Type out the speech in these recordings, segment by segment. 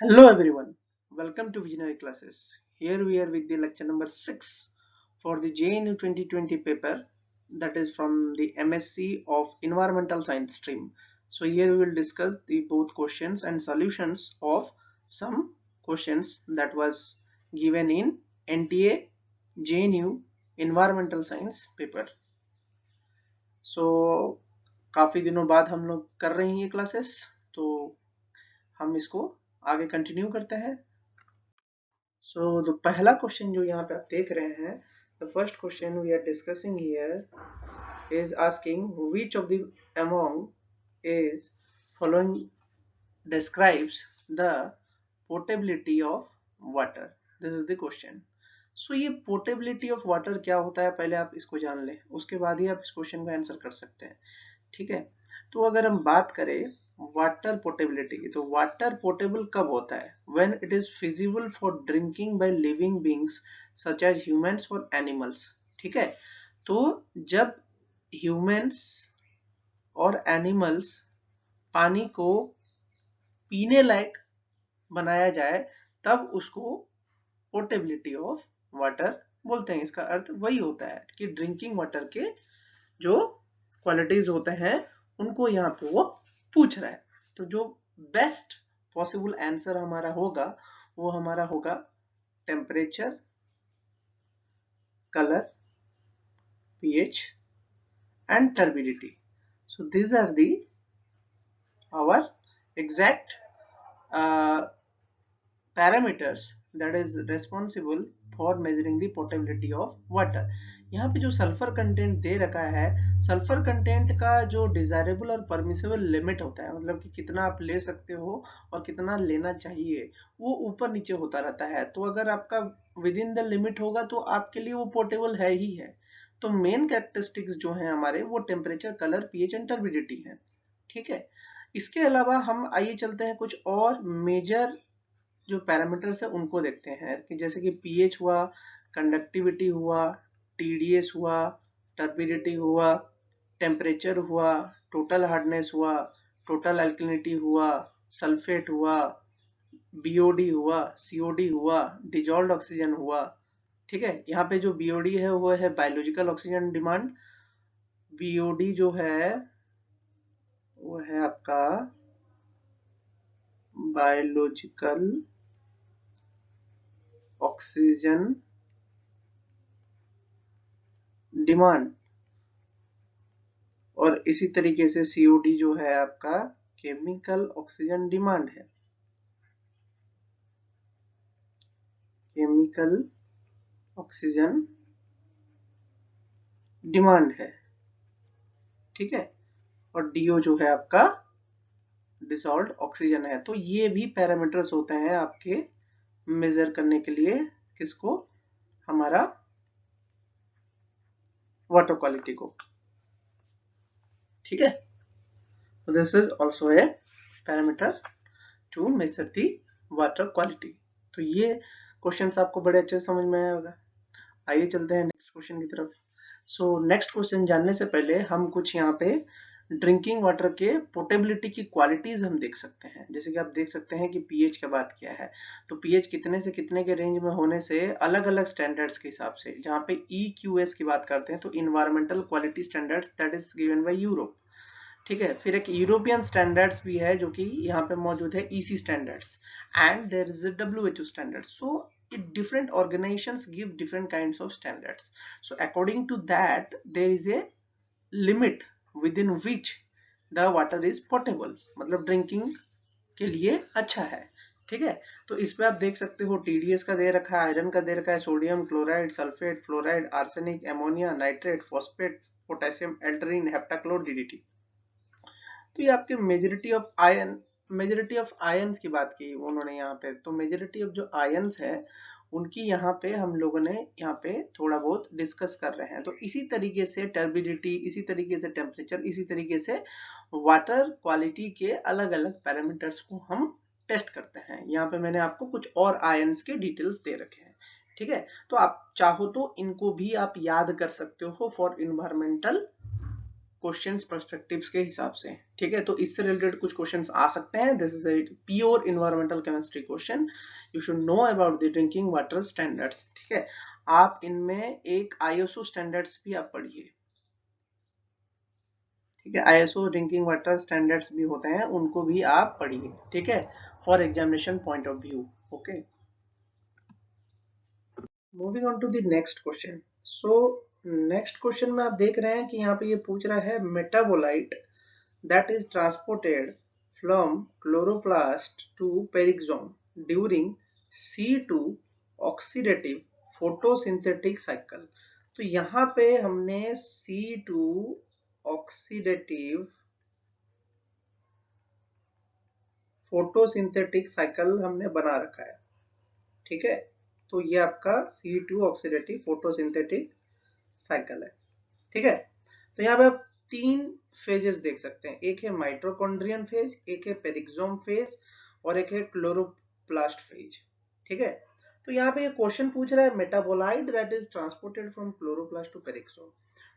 Hello everyone, welcome to Visionary Classes. Here we are with the lecture number 6 for the JNU 2020 paper, that is from the MSc of Environmental Science stream. So here we will discuss the both questions and solutions of some questions that was given in NTA JNU Environmental Science paper. So काफी दिनों बाद हम लोग कर रहे हैं ये classes, तो हम इसको आगे कंटिन्यू करते हैं. सो द पहला क्वेश्चन जो यहाँ पे आप देख रहे हैं, the first question we are discussing here is asking which of the among is following describes the potability of water. This is the question. So ये पोर्टेबिलिटी ऑफ वाटर क्या होता है, पहले आप इसको जान लें, उसके बाद ही आप इस क्वेश्चन का आंसर कर सकते हैं. ठीक है, तो अगर हम बात करें वाटर पोर्टेबिलिटी की, तो वाटर पोर्टेबल कब होता है? When it is feasible for drinking by living beings such as humans और एनिमल्स. ठीक है, तो जब ह्यूमंस और एनिमल्स पानी को पीने लायक बनाया जाए तब उसको पोर्टेबिलिटी ऑफ वाटर बोलते हैं. इसका अर्थ वही होता है कि ड्रिंकिंग वाटर के जो क्वालिटीज होते हैं उनको यहाँ पे वो पूछ रहा है. तो जो बेस्ट पॉसिबल आंसर हमारा होगा वो हमारा होगा temperature, colour, pH and turbidity. So these are the our exact parameters that is responsible for measuring the potability of water. यहाँ पे जो सल्फर कंटेंट दे रखा है, सल्फर कंटेंट का जो डिजायरेबल और परमिसेबल लिमिट होता है, मतलब कि कितना आप ले सकते हो और कितना लेना चाहिए, वो ऊपर नीचे होता रहता है. तो अगर आपका विद इन द लिमिट होगा तो आपके लिए वो पोर्टेबल है ही है. तो मेन कैरेक्टरिस्टिक्स जो है हमारे वो temperature, colour, pH and turbidity है. ठीक है, इसके अलावा हम आइए चलते हैं कुछ और मेजर जो पैरामीटर्स है उनको देखते हैं, कि जैसे कि पीएच हुआ, कंडक्टिविटी हुआ, टीडीएस हुआ, टर्बिडिटी हुआ, टेम्परेचर हुआ, टोटल हार्डनेस हुआ, टोटल अल्कलिनिटी हुआ, सल्फेट हुआ, बीओडी हुआ, सीओडी हुआ, डिजॉल्व्ड ऑक्सीजन हुआ. ठीक है, यहाँ पे जो बीओडी है वो है बायोलॉजिकल ऑक्सीजन डिमांड. बीओडी जो है वो है आपका बायोलॉजिकल ऑक्सीजन डिमांड, और इसी तरीके से सीओडी जो है आपका केमिकल ऑक्सीजन डिमांड है. केमिकल ऑक्सीजन डिमांड है. ठीक है, और डीओ जो है आपका डिसॉल्व्ड ऑक्सीजन है. तो ये भी पैरामीटर्स होते हैं आपके मेजर करने के लिए, किसको? हमारा वाटर क्वालिटी को. ठीक है, so this is also a parameter to measure the water quality. तो ये क्वेश्चंस आपको बड़े अच्छे से समझ में आया होगा. आइए चलते हैं नेक्स्ट क्वेश्चन की तरफ. सो नेक्स्ट क्वेश्चन जानने से पहले हम कुछ यहाँ पे ड्रिंकिंग वाटर के पोर्टेबिलिटी की क्वालिटीज हम देख सकते हैं. जैसे कि आप देख सकते हैं कि पीएच का बात किया है, तो पीएच कितने से कितने के रेंज में होने से अलग अलग स्टैंडर्ड्स के हिसाब से, जहाँ पे EQS की बात करते हैं तो environmental quality standards that is given by Europe. ठीक है, फिर एक यूरोपियन स्टैंडर्ड्स भी है जो कि यहाँ पे मौजूद है, EC standards, and there is a WHO standard. So different organizations give different kinds of standards. So according to that there is a limit within which the water is potable, मतलब drinking के लिए अच्छा है. ठीक है, तो इस पे आप देख सकते हो TDS का दे रखा है, आयरन का दे रखा है, sodium chloride, sulphate, fluoride, arsenic, ammonia, nitrate, phosphate, potassium, Aldrin, heptachlor, DDT. तो ये आपके मेजोरिटी ऑफ आयंस की बात की उन्होंने यहाँ पे. तो मेजोरिटी ऑफ जो आयंस है उनकी यहाँ पे हम लोगों ने यहाँ पे थोड़ा बहुत डिस्कस कर रहे हैं. तो इसी तरीके से टर्बिडिटी, इसी तरीके से टेम्परेचर, इसी तरीके से वाटर क्वालिटी के अलग अलग पैरामीटर्स को हम टेस्ट करते हैं. यहाँ पे मैंने आपको कुछ और आयंस के डिटेल्स दे रखे हैं. ठीक है, तो आप चाहो तो इनको भी आप याद कर सकते हो फॉर इन्वायरमेंटल क्वेश्चंस पर्सपेक्टिव्स के हिसाब से, ठीक है। तो इससे रिलेटेड कुछ क्वेश्चंस आ सकते हैं। This is a pure environmental chemistry question, you should know about the drinking water standards, ठीक है। आप इनमें एक आईएसओ स्टैंडर्ड्स भी आप पढ़िए, ठीक है। आईएसओ ड्रिंकिंग वाटर स्टैंडर्ड्स भी होते हैं, उनको भी आप पढ़िए, ठीक है, for examination point of view. Okay, moving on to the next question. So next question में आप देख रहे हैं कि यहाँ पे ये पूछ रहा है metabolite that is transported from chloroplast to peroxisome during C2 oxidative photosynthetic cycle। तो यहाँ पे हमने C2 oxidative photosynthetic cycle हमने बना रखा है, ठीक है। तो ये आपका C2 oxidative photosynthetic cycle है, ठीक है। तो यहाँ पे आप 3 फेजेस देख सकते हैं, एक है माइटोकॉन्ड्रियन फेज, एक है पेरिक्सोम फेज और एक है क्लोरोप्लास्ट फेज, ठीक है। तो यहाँ पे ये क्वेश्चन पूछ रहा है metabolite that is transported from chloroplast to peroxisome.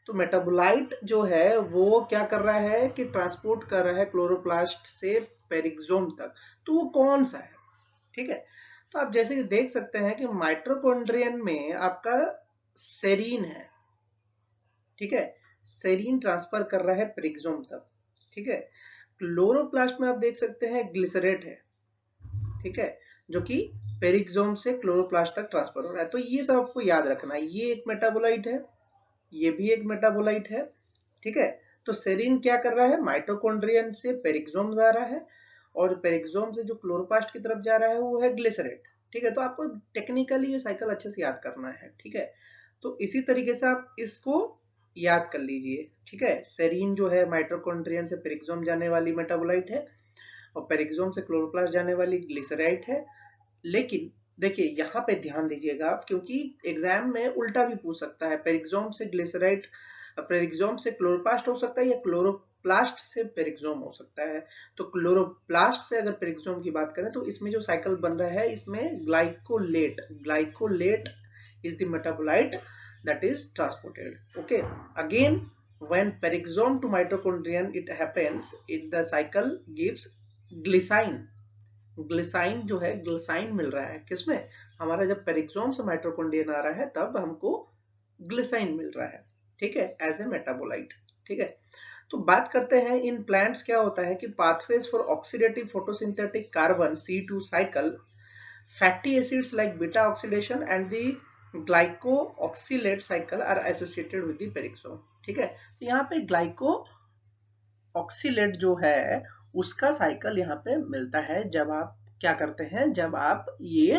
तो मेटाबोलाइट जो है वो क्या कर रहा है कि ट्रांसपोर्ट कर रहा है क्लोरोप्लास्ट से पेरिक्सोम तक। तो वो कौन सा है, ठीक है। तो आप जैसे कि देख सकते हैं कि माइटोकॉन्ड्रियन में आपका सेरीन है, ठीक है, सेरीन ट्रांसफर कर रहा है पेरिक्सोम तक, ठीक है। क्लोरोप्लास्ट में आप देख सकते हैं ग्लिसरेट है, ठीक है, जो कि पेरिक्सोम से क्लोरोप्लास्ट तक ट्रांसफर हो रहा है। तो ये सब आपको याद रखना है, ये एक मेटाबोलाइट है, ये भी एक मेटाबोलाइट है, ठीक है। तो सेरीन क्या कर रहा है, माइटोकॉन्ड्रियन से पेरिक्सोम जा रहा है और पेरिक्सोम से जो क्लोरोप्लास्ट की तरफ जा रहा है वो है ग्लिसरेट, ठीक है। तो आपको टेक्निकली ये साइकिल अच्छे से याद करना है, ठीक है। तो इसी तरीके से आप इसको याद कर लीजिए, ठीक है। सेरीन जो है माइटोकॉन्ड्रियन से पेरिक्सोम जाने वाली मेटाबोलाइट है और पेरिक्सोम से क्लोरोप्लास्ट जाने वाली ग्लिसराइड है। लेकिन देखिए यहाँ पे ध्यान दीजिएगा आप, क्योंकि एग्जाम में उल्टा भी पूछ सकता है, पेरिक्सोम से ग्लिसराइड, पेरिक्सोम से क्लोरोप्लास्ट हो सकता है या क्लोरोप्लास्ट से पेरिक्सोम हो सकता है। तो क्लोरोप्लास्ट से अगर पेरिक्सोम की बात करें तो इसमें जो साइकिल बन रहा है इसमें glycolate is the metabolite that is transported, okay। Again, when peroxisome to mitochondrion it happens, the cycle gives glycine। ग्लिसाइन जो है, ग्लिसाइन मिल रहा है किसमें, हमारा जब पेरिक्सोम से माइटोकॉन्ड्रियन आ रहा है तब हमको ग्लिसाइन मिल रहा है, ठीक है, एज ए मेटाबोलाइट, ठीक है। तो बात करते हैं इन प्लांट्स क्या होता है कि pathways for oxidative photosynthetic carbon C2 cycle, fatty acids like beta oxidation and the glyoxylate cycle are associated with the peroxisome, ठीक है। तो यहाँ पे ग्लाइकोऑक्सीलेट जो है उसका साइकिल यहाँ पे मिलता है जब आप क्या करते हैं, जब आप ये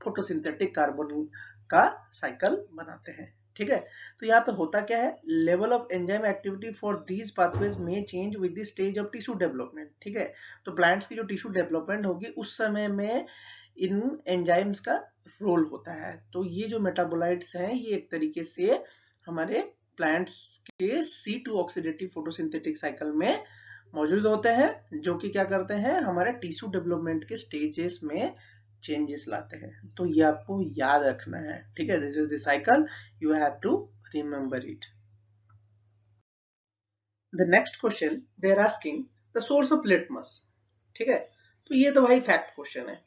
फोटोसिंथेटिक कार्बन का साइकिल बनाते हैं, ठीक है। तो यहाँ पे होता क्या है, level of enzyme activity for these pathways में change with the stage of tissue development, ठीक है। तो प्लांट्स की जो टिश्यू डेवलपमेंट होगी उस समय में इन एंजाइम्स का रोल होता है। तो ये जो मेटाबोलाइट्स हैं ये एक तरीके से हमारे प्लांट्स के C2 ऑक्सीडेटिव फोटोसिंथेटिक साइकिल में मौजूद होते हैं, जो कि क्या करते हैं, हमारे टिश्यू डेवलपमेंट के स्टेजेस में चेंजेस लाते हैं। तो ये आपको याद रखना है, ठीक है। This is the cycle, you have to remember it. The next question they are asking the source of litmus, ठीक है। तो ये तो भाई फैक्ट क्वेश्चन है,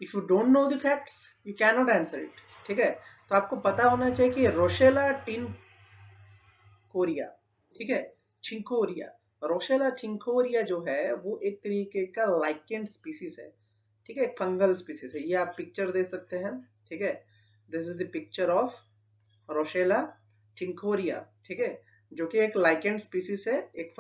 if you don't know the facts you can not answer it, ठीक है। तो आपको पता होना चाहिए कि रोशेला टिनकोरिया, ठीक है, चिंकोरिया, रोशेला चिंकोरिया जो है वो एक तरीके का लाइकेंड स्पीसीज है, ठीक है, फंगल स्पीसीज है। ये आप पिक्चर दे सकते हैं, ठीक है, this is the picture of रोशेला चिंकोरिया, ठीक है, जो कि एक लाइकेंड स्पीसीज है, एक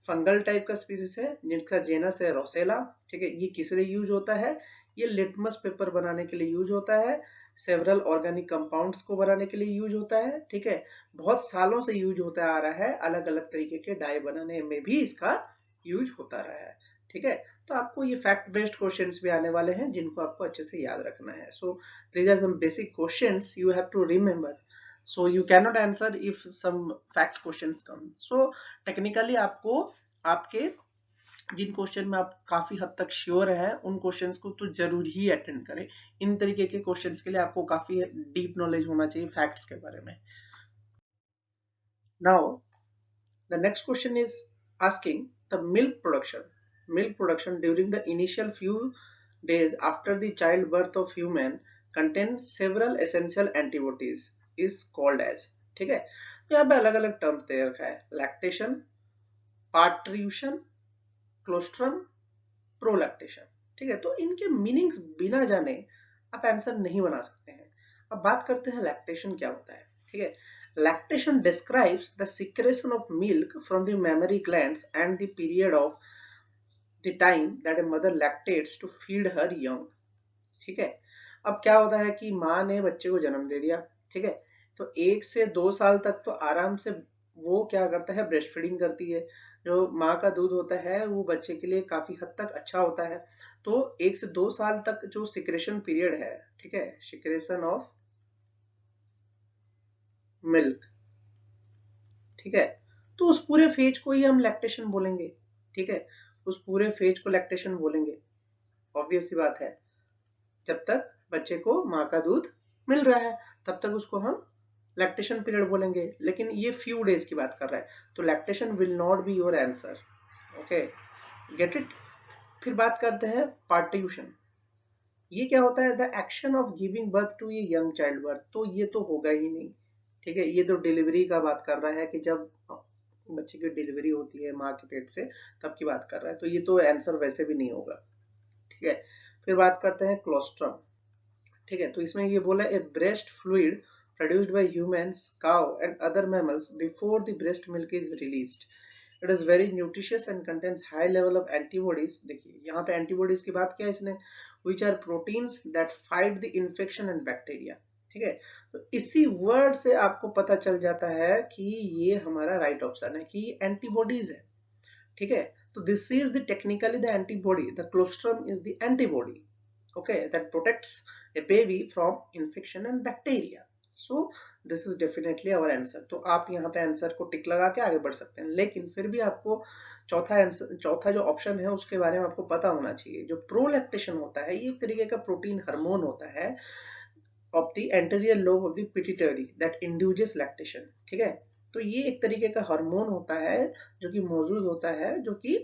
फंगल टाइप का स्पीसीज है जिनका जेनस है रोसेला, ठीक है। ये किस लिए यूज होता है, ये लिटमस पेपर बनाने के लिए यूज होता है, सेवरल ऑर्गेनिक कंपाउंड्स को बनाने के लिए यूज होता है, ठीक है। बहुत सालों से यूज होता आ रहा है, अलग अलग तरीके के डाई बनाने में भी इसका यूज होता रहा है, ठीक है। तो आपको ये फैक्ट बेस्ड क्वेश्चंस भी आने वाले हैं जिनको आपको अच्छे से याद रखना है। So these are some basic questions you have to remember, so you cannot answer if some fact questions come। so technically आपको आपके जिन क्वेश्चन में आप काफी हद तक श्योर हैं उन क्वेश्चंस को तो जरूर ही अटेंड करें। इन तरीके के क्वेश्चंस के लिए आपको काफी डीप नॉलेज होना चाहिए फैक्ट्स के बारे में। Now The next question is asking the milk production. Milk production during the initial few days after the childbirth of human contains several essential antibodies is called as. ठीक है, तो यहाँ पे अलग अलग टर्म्स दे रखा है, लैक्टेशन, पार्ट्यूशन, क्लोस्ट्रम, प्रोलैक्टेशन। ठीक है, तो इनके मीनिंग्स बिना जाने आप आंसर नहीं बना सकते हैं। अब बात करते हैं लैक्टेशन क्या होता है। ठीक है, lactation describes the secretion of milk from the mammary glands and the period of the time that a mother lactates to feed her young। ठीक है, अब क्या होता है कि माँ ने बच्चे को जन्म दे दिया। ठीक है, तो 1 से 2 साल तक तो आराम से वो क्या करता है, ब्रेस्ट फीडिंग करती है। जो माँ का दूध होता है वो बच्चे के लिए काफी हद तक अच्छा होता है। तो 1 से 2 साल तक जो सिक्रेशन पीरियड है, ठीक है, सिक्रेशन ऑफ मिल्क, ठीक है, तो उस पूरे फेज को ही हम लैक्टेशन बोलेंगे। ठीक है, उस पूरे फेज को लैक्टेशन बोलेंगे। ऑब्वियस सी बात है, जब तक बच्चे को माँ का दूध मिल रहा है तब तक उसको हम लैक्टेशन पीरियड बोलेंगे। लेकिन ये फ्यू डेज की बात कर रहा है, तो lactation will not be your answer. Okay, get it. फिर बात करते हैं पार्ट्यूशन। ये क्या होता है, the action of giving birth to a young child birth. तो ये तो होगा ही नहीं। ठीक है, ये तो डिलीवरी का बात कर रहा है कि जब बच्चे की डिलीवरी होती है माँ के पेट से, तब की बात कर रहा है। तो ये तो आंसर वैसे भी नहीं होगा। ठीक है, फिर बात करते हैं क्लोस्ट्रम। ठीक है, तो इसमें ये बोला a breast fluid produced by humans, cow and other mammals before the breast milk is released. It is very nutritious and contains high level of antibodies। देखिए यहाँ पे antibodies की बात किया इसने, which are proteins that fight the infection and bacteria। ठीक है, तो इसी वर्ड से आपको पता चल जाता है कि ये हमारा राइट ऑप्शन है कि एंटीबॉडीज है। ठीक है, तो this is the technically the antibody, the colostrum is the antibody, okay, that protects a baby from infection and bacteria। so this is definitely our answer। तो आप यहाँ पे आंसर को टिक लगा के आगे बढ़ सकते हैं, लेकिन फिर भी आपको चौथा जो ऑप्शन है उसके बारे में आपको पता होना चाहिए। जो प्रोलैक्टेशन होता है ये एक तरीके का प्रोटीन हार्मोन होता है of the anterior lobe of the pituitary that induces lactation. ठीक है, तो ये एक तरीके का हार्मोन होता है जो कि मौजूद होता है, जो कि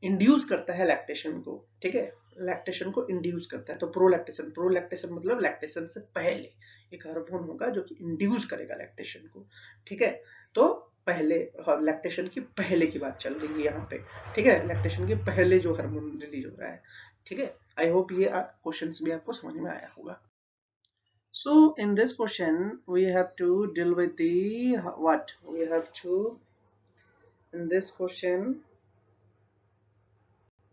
इंड्यूस करता है लैक्टेशन को। ठीक है, लैक्टेशन को इंड्यूस करता है। तो प्रोलैक्टेशन मतलब लैक्टेशन से पहले एक हार्मोन होगा जो कि इंड्यूस करेगा लैक्टेशन को। ठीक है, तो पहले लैक्टेशन की पहले की बात चल रही है यहाँ पे। ठीक है, लैक्टेशन के पहले जो हार्मोन रिलीज हो रहा है। ठीक है, आई होप ये क्वेश्चंस भी आपको समझ में आया होगा। So in this question we have to deal with the what we have to, in this question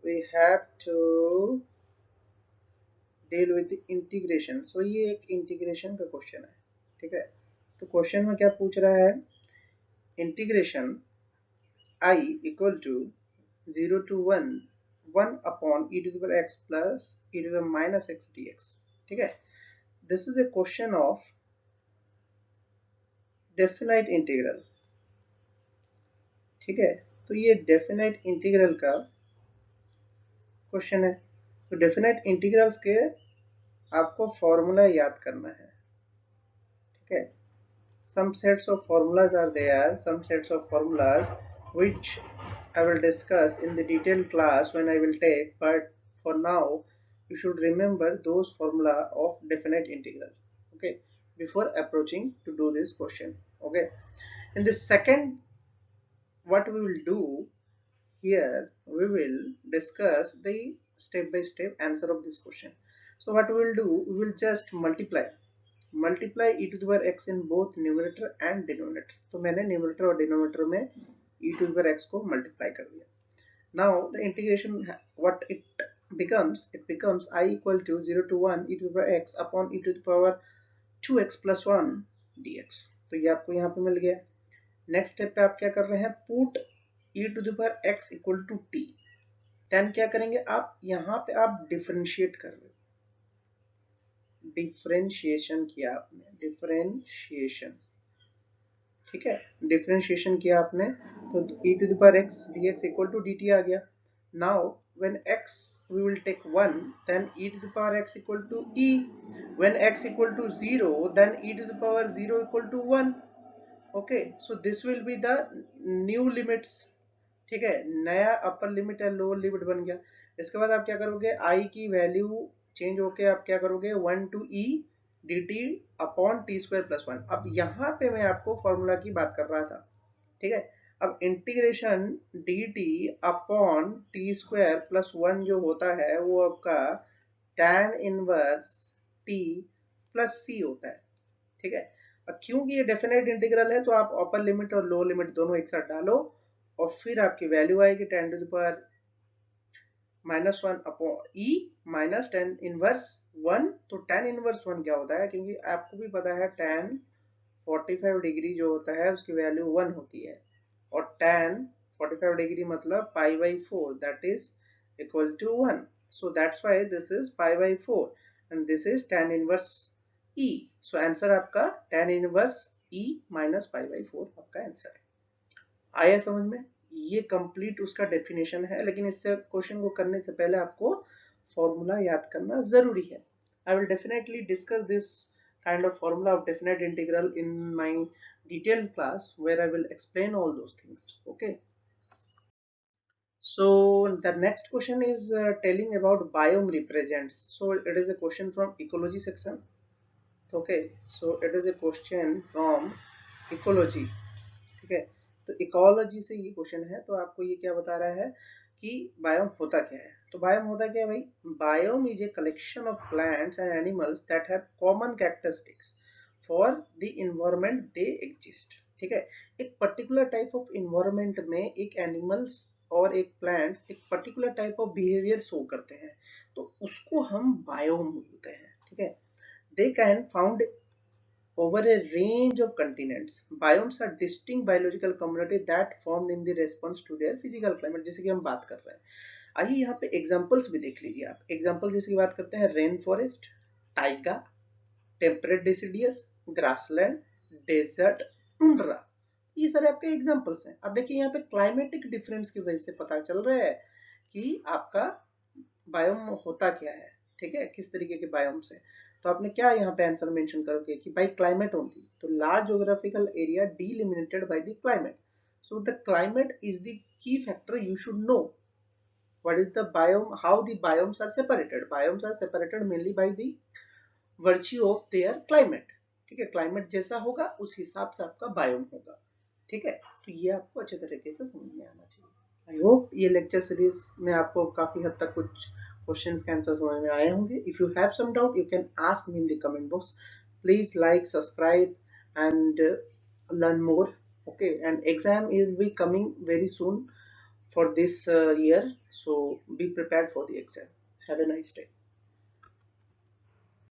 we have to deal with the integration। so ये एक इंटीग्रेशन का क्वेश्चन है। ठीक है, तो क्वेश्चन में क्या पूछ रहा है, integration I equal to 0 to 1 upon e to the power x plus e to the power minus x dx। ठीक है, this is a question of definite integral. ठीक है, तो ये डेफिनाइट इंटीग्रल का क्वेश्चन है। तो डेफिनाइट इंटीग्रल्स के आपको फॉर्मूला याद करना है। ठीक है, some sets of formulas are there, some sets of formulas which I will discuss in the detailed class when I will take, but for now you should remember those formula of definite integral, okay, before approaching to do this question। okay, in the second, what we will do here, we will discuss the step by step answer of this question। so what we will do, we will just multiply e to the power x in both numerator and denominator। तो मैंने numerator और denominator में e to the power x को multiply कर दिया। now the integration what it becomes, it becomes I equal to 0 to 1 e to the power x upon e to the power 2x plus 1 dx। तो ये आपको यहाँ पे मिल गया। Next step पे आप क्या कर रहे हैं, put e to the power x equal to t। Then क्या करेंगे आप, यहाँ पे आप डिफरेंशिएट कर रहे हो, डिफरेंशिएशन किया आपने, डिफरेंशिएशन। ठीक है, डिफरेंशिएशन किया आपने, तो e to the power x dx equal to dt आ गया। Now when x we will take 1, then e to the power x equal to e। when x equal to 0, then e to the power 0 equal to 1। Okay, so this will be the new limits, ठीक है, नया upper limit या lower limit बन गया। इसके बाद आप क्या करोगे, आई की वैल्यू चेंज होके आप क्या करोगे, 1 to e d t upon t square plus 1। अब यहाँ पे मैं आपको फॉर्मूला की बात कर रहा था, ठीक है। अब integration D t upon t square plus 1 जो होता है वो आपका tan इनवर्स टी प्लस सी होता है, ठीक है। अब क्योंकि ये डेफिनेट इंटीग्रल है तो आप अपर लिमिट और लोअर लिमिट दोनों एक साथ डालो और फिर आपकी वैल्यू आएगी tan to the power -1 upon e minus tan inverse 1। तो tan इनवर्स 1 क्या होता है, क्योंकि आपको भी पता है tan 45 डिग्री जो होता है उसकी वैल्यू 1 होती है, और tan 45 डिग्री मतलब pi by 4 that is equal to 1। So that's why this is pi by 4 and this is tan inverse e. So answer आपका tan inverse e minus pi by 4 आपका आंसर है। आया समझ में? ये कंप्लीट उसका definition है, लेकिन इससे क्वेश्चन को करने से पहले आपको फॉर्मूला याद करना जरूरी है। I will definitely discuss this kind of formula of definite integral in my detailed class where I will explain all those things. Okay, so the next question is telling about biome represents. So it is a question from ecology section. Okay, so it is a question from ecology, ठीक है। तो ecology से ये question है, तो आपको ये क्या बता रहा है कि बायोम होता क्या है। तो बायोम होता क्या है भाई, biome is a collection of plants and animals that have common characteristics for the environment they exist, ठीक है। एक पर्टिकुलर टाइप ऑफ इन्वायरमेंट में एक एनिमल्स और एक प्लांट्स एक particular type of behaviour show करते हैं, तो उसको हम बायोम बोलते हैं, ठीक है। They can found over a range of continents. Biomes are distinct biological community that formed in the response to their physical climate, जैसे कि हम बात कर रहे हैं। आइए यहाँ पे एग्जांपल्स भी देख लीजिए आप। एग्जांपल जैसे कि बात करते हैं, rain forest, taiga, temperate deciduous, grassland, desert, tundra, ये सारे आपके एग्जांपल्स हैं। अब देखिए यहाँ पे क्लाइमेटिक डिफरेंस की वजह से पता चल रहा है कि आपका बायोम होता क्या है, ठीक है, किस तरीके के बायोम से। तो आपने क्या यहाँ पे आंसर मेंशन करोगे कि बाय क्लाइमेट ओनली, तो large geographical area delimited by the climate. So the climate is the key factor you should know. what is the biome, how the biomes are separated, biomes are separated mainly by the virtue of their climate, ठीक है। Climate जैसा होगा उस हिसाब से आपका biome होगा, ठीक है। तो ये आपको अच्छे तरीके से समझ में आना चाहिए। आई होप ये लेक्चर सीरीज में आपको काफी हद तक कुछ क्वेश्चंस के आंसर समझ में आए होंगे। If you have some doubt you can ask me in the comment box. Please like, subscribe and learn more. Okay, and exam will be coming very soon for this year, so be prepared for the exam. Have a nice day.